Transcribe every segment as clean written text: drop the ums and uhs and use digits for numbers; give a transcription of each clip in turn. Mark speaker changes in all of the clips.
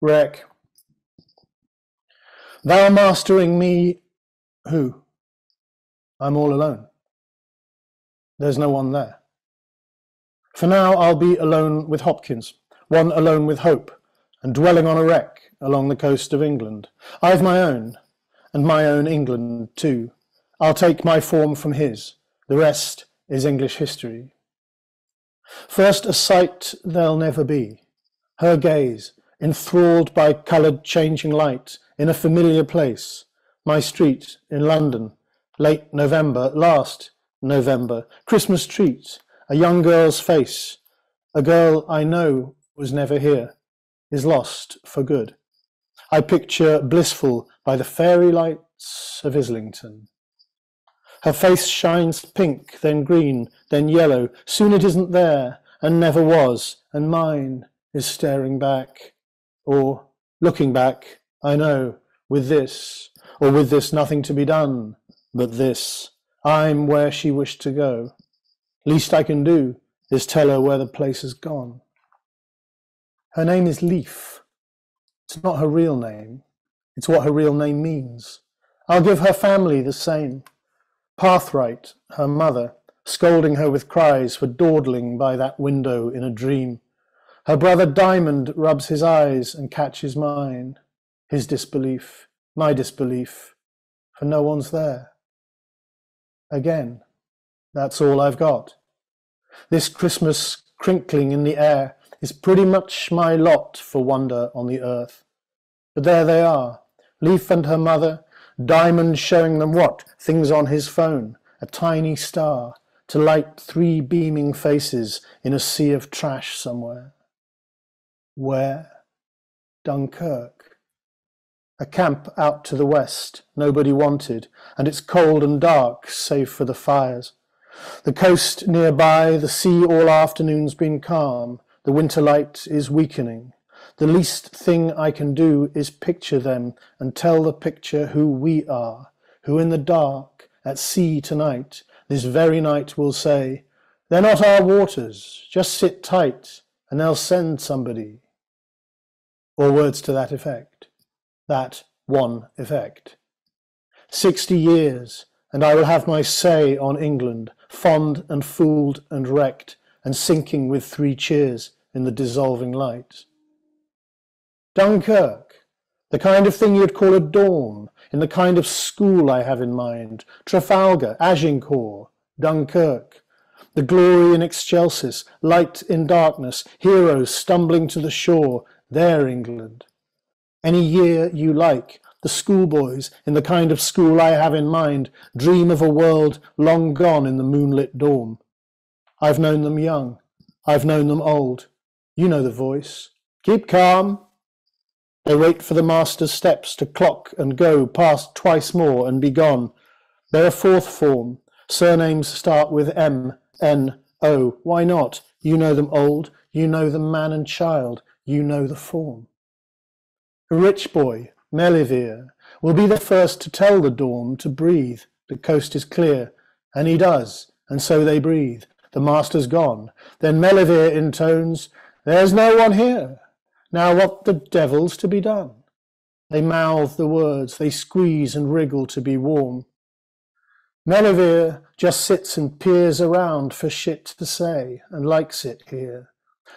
Speaker 1: Wreck. Thou mastering me, who? I'm all alone. There's no one there. For now I'll be alone with Hopkins, one alone with hope, and dwelling on a wreck along the coast of England. I've my own, and my own England too. I'll take my form from his, the rest is English history. First a sight there'll never be, her gaze, enthralled by coloured changing light, in a familiar place, my street in London, late November, last November, Christmas treat, a young girl's face, a girl I know was never here, is lost for good. I picture blissful by the fairy lights of Islington. Her face shines pink, then green, then yellow, soon it isn't there, and never was, and mine is staring back, or looking back, I know, with this, or with this nothing to be done, but this, I'm where she wished to go. Least I can do is tell her where the place has gone. Her name is Leaf. It's not her real name. It's what her real name means. I'll give her family the same. Pathright, her mother, scolding her with cries for dawdling by that window in a dream. Her brother Diamond rubs his eyes and catches mine. His disbelief, my disbelief, for no one's there. Again, that's all I've got. This Christmas crinkling in the air is pretty much my lot for wonder on the earth. But there they are, Leaf and her mother, Diamond showing them what? Things on his phone, a tiny star, to light 3 beaming faces in a sea of trash somewhere. Where? Dunkirk. A camp out to the west, nobody wanted, and it's cold and dark, save for the fires. The coast nearby, the sea all afternoon's been calm, the winter light is weakening. The least thing I can do is picture them and tell the picture who we are, who in the dark, at sea tonight, this very night will say, they're not our waters, just sit tight, and they'll send somebody. Or words to that effect. That one effect. 60 years, and I will have my say on England, fond and fooled and wrecked, and sinking with 3 cheers in the dissolving light. Dunkirk, the kind of thing you'd call a dorm, in the kind of school I have in mind. Trafalgar, Agincourt, Dunkirk. The glory in excelsis, light in darkness, heroes stumbling to the shore, their England. Any year you like, the schoolboys, in the kind of school I have in mind, dream of a world long gone in the moonlit dawn. I've known them young, I've known them old. You know the voice. Keep calm. They wait for the master's steps to clock and go past twice more and be gone. They're a 4th form. Surnames start with M, N, O. Why not? You know them old. You know them man and child. You know the form. A rich boy, Melivere, will be the first to tell the dawn to breathe. The coast is clear, and he does, and so they breathe. The master's gone. Then Melivere intones, there's no one here. Now what the devil's to be done? They mouth the words, they squeeze and wriggle to be warm. Melivere just sits and peers around for shit to say, and likes it here.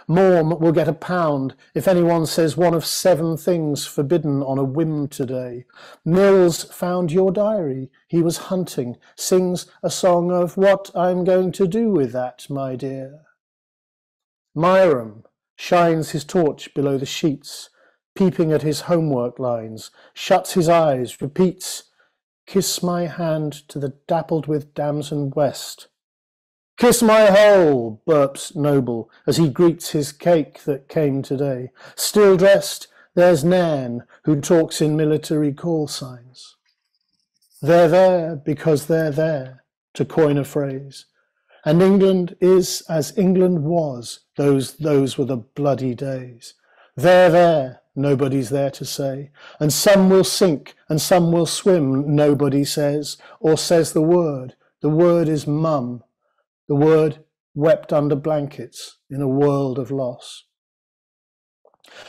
Speaker 1: Morm will get £1 if anyone says one of 7 things forbidden on a whim today. Mills found your diary, he was hunting, sings a song of what I'm going to do with that, my dear. Myram shines his torch below the sheets, peeping at his homework lines, shuts his eyes, repeats, kiss my hand to the dappled with damson west. Kiss my hole, burps Noble, as he greets his cake that came today. Still dressed, there's Nan, who talks in military call signs. They're there because they're there, to coin a phrase. And England is as England was, those were the bloody days. They're there, nobody's there to say. And some will sink, and some will swim, nobody says, or says the word. The word is mum. The word wept under blankets in a world of loss.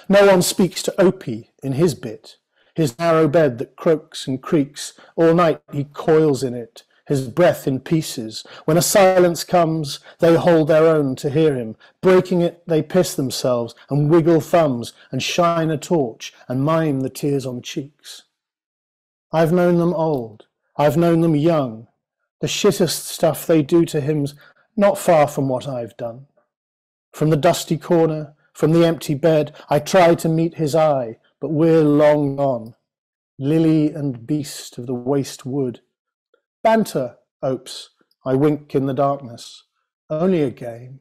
Speaker 1: No one speaks to Opie in his bit, his narrow bed that croaks and creaks. All night he coils in it, his breath in pieces. When a silence comes, they hold their own to hear him. Breaking it, they piss themselves and wiggle thumbs and shine a torch and mime the tears on cheeks. I've known them old, I've known them young. The shittest stuff they do to him's not far from what I've done. From the dusty corner, from the empty bed, I try to meet his eye, but we're long gone. Lily and beast of the waste wood. Banter, Opes, I wink in the darkness. Only a game.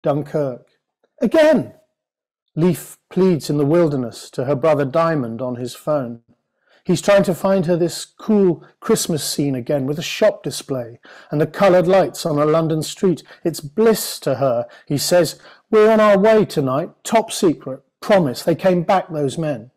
Speaker 1: Dunkirk. Again! Leaf pleads in the wilderness to her brother Diamond on his phone. He's trying to find her this cool Christmas scene again with a shop display and the coloured lights on a London street. It's bliss to her. He says, we're on our way tonight, top secret, promise, they came back, those men.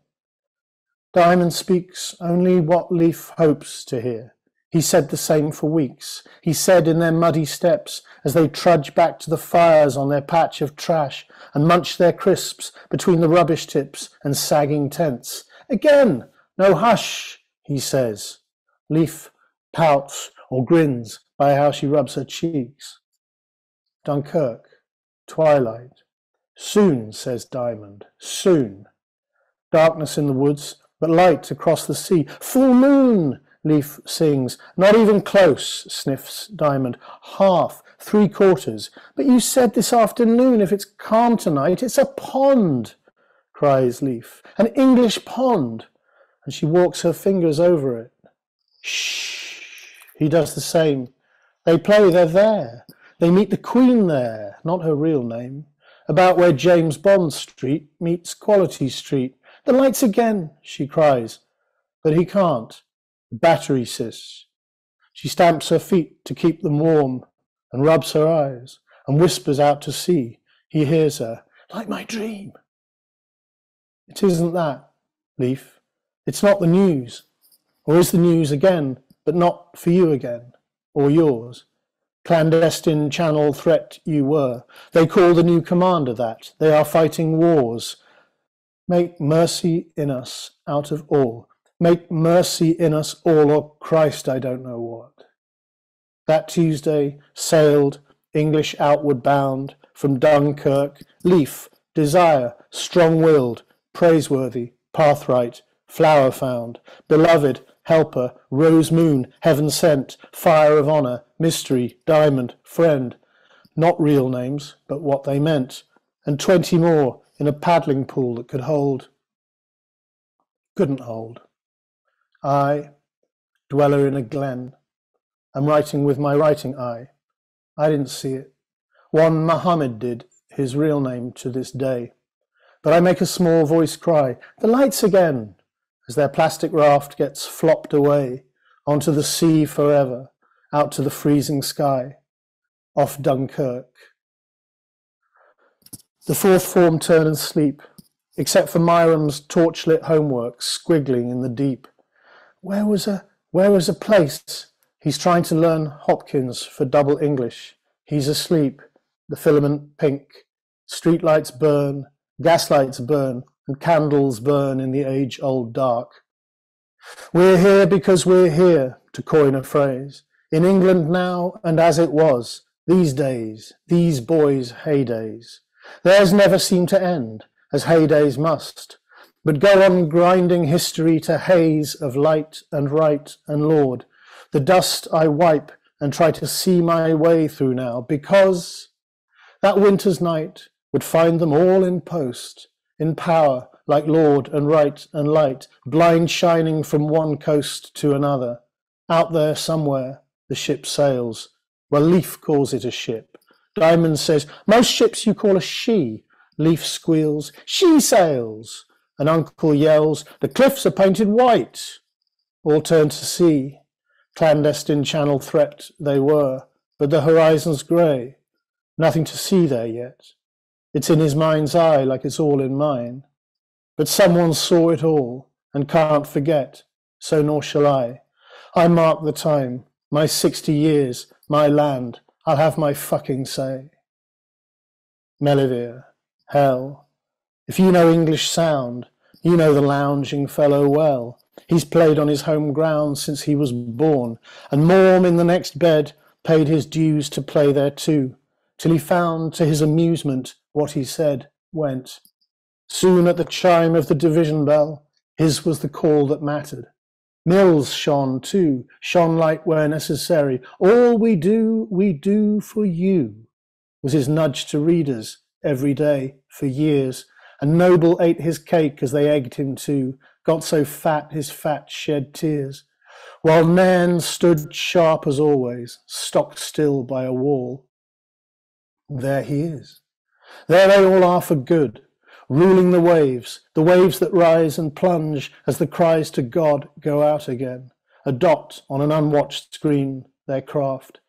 Speaker 1: Diamond speaks only what Leaf hopes to hear. He said the same for weeks. He said in their muddy steps as they trudge back to the fires on their patch of trash and munch their crisps between the rubbish tips and sagging tents. Again! No, hush, he says. Leaf pouts or grins by how she rubs her cheeks. Dunkirk, twilight. Soon, says Diamond, soon. Darkness in the woods, but light across the sea. Full moon, Leaf sings. Not even close, sniffs Diamond. Half, 3/4. But you said this afternoon, if it's calm tonight, it's a pond, cries Leaf. An English pond. And she walks her fingers over it. Shh. He does the same. They play, they're there. They meet the Queen there, not her real name. About where James Bond Street meets Quality Street. The lights again, she cries. But he can't. The battery, sis. She stamps her feet to keep them warm and rubs her eyes and whispers out to sea. He hears her. Like my dream. It isn't that, Leaf. It's not the news, or is the news again, but not for you again, or yours. Clandestine channel threat you were. They call the new commander that. They are fighting wars. Make mercy in us out of all. Make mercy in us all, or Christ I don't know what. That Tuesday sailed, English outward bound, from Dunkirk, Leaf, desire, strong-willed, praiseworthy, pathright, flower found, beloved, helper, rose moon, heaven sent, fire of honour, mystery, diamond, friend. Not real names, but what they meant. And 20 more in a paddling pool that could hold. Couldn't hold. I, dweller in a glen, am writing with my writing eye. I didn't see it. One Muhammad did, his real name to this day. But I make a small voice cry, the lights again, as their plastic raft gets flopped away onto the sea forever, out to the freezing sky, off Dunkirk. The fourth form turn and sleep, except for Myram's torchlit homework squiggling in the deep. Where was a place? He's trying to learn Hopkins for double English. He's asleep, the filament pink. Streetlights burn, gaslights burn, and candles burn in the age-old dark. We're here because we're here, to coin a phrase. In England now, and as it was, these days, these boys' heydays. Theirs never seem to end, as heydays must, but go on grinding history to haze of light and right and Lord. The dust I wipe and try to see my way through now, because that winter's night would find them all in post, in power, like Lord and right and light, blind shining from one coast to another. Out there somewhere, the ship sails. Well, Leaf calls it a ship. Diamond says, most ships you call a she. Leaf squeals, she sails. And Uncle yells, the cliffs are painted white. All turn to sea. Clandestine channel threat they were, but the horizon's grey. Nothing to see there yet. It's in his mind's eye like it's all in mine. But someone saw it all and can't forget, so nor shall I. I mark the time, my 60 years, my land, I'll have my fucking say. Melivere, hell, If you know English sound, you know the lounging fellow well. He's played on his home ground since he was born, and Morm in the next bed paid his dues to play there too, till he found to his amusement what he said went. Soon at the chime of the division bell, his was the call that mattered. Mills shone too, shone light where necessary. All we do for you, was his nudge to readers every day for years. And Noble ate his cake as they egged him to, got so fat his fat shed tears, while Nairn stood sharp as always, stock still by a wall. There he is. There they all are for good, ruling the waves that rise and plunge as the cries to God go out again, a dot on an unwatched screen, their craft,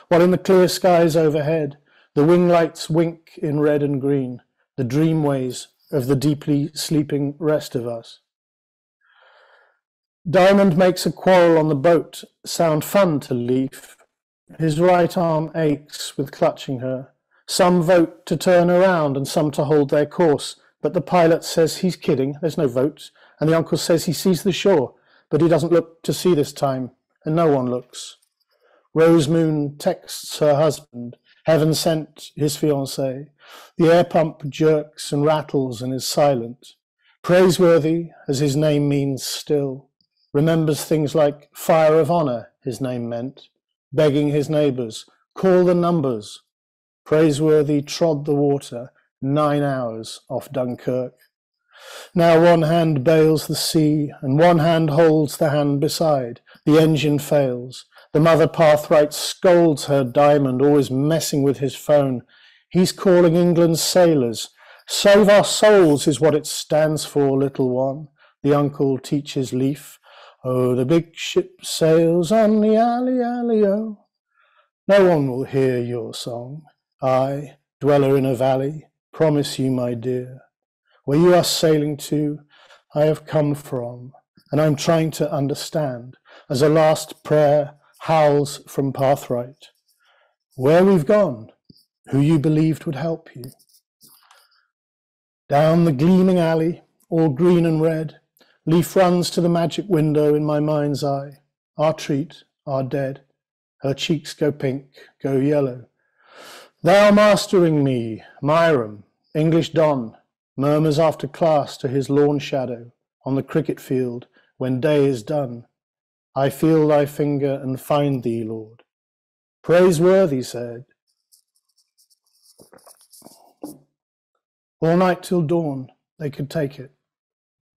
Speaker 1: while in the clear skies overhead, the wing lights wink in red and green, the dreamways of the deeply sleeping rest of us. Diamond makes a quarrel on the boat sound fun to Leaf. His right arm aches with clutching her. Some vote to turn around and some to hold their course, but the pilot says he's kidding, there's no vote, and the uncle says he sees the shore, but he doesn't look to see this time, and no one looks. Rosemoon texts her husband, heaven sent his fiancée. The air pump jerks and rattles and is silent. Praiseworthy, as his name means still, remembers things like fire of honour, his name meant, begging his neighbours, call the numbers. Praiseworthy trod the water 9 hours off Dunkirk. Now one hand bails the sea, and one hand holds the hand beside. The engine fails. The mother Pathright scolds her Diamond, always messing with his phone. He's calling England's sailors. Save our souls is what it stands for, little one. The uncle teaches Leaf. Oh, the big ship sails on the alley-alley-o. No one will hear your song. I, dweller in a valley, promise you, my dear, where you are sailing to, I have come from, and I'm trying to understand, as a last prayer howls from Pathright, where we've gone, who you believed would help you. Down the gleaming alley, all green and red, Leaf runs to the magic window in my mind's eye. Our treat, our dead. Her cheeks go pink, go yellow. Thou mastering me, Myram, English Don, murmurs after class to his lawn shadow on the cricket field when day is done. I feel thy finger and find thee, Lord. Praiseworthy said. All night till dawn they could take it.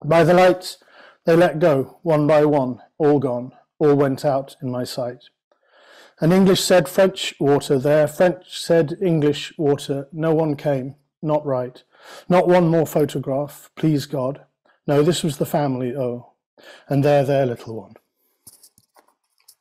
Speaker 1: By the lights they let go, one by one, all gone, all went out in my sight. And English said French water there, French said English water, no one came, not right. Not one more photograph, please God. No, this was the family, oh, and there their little one.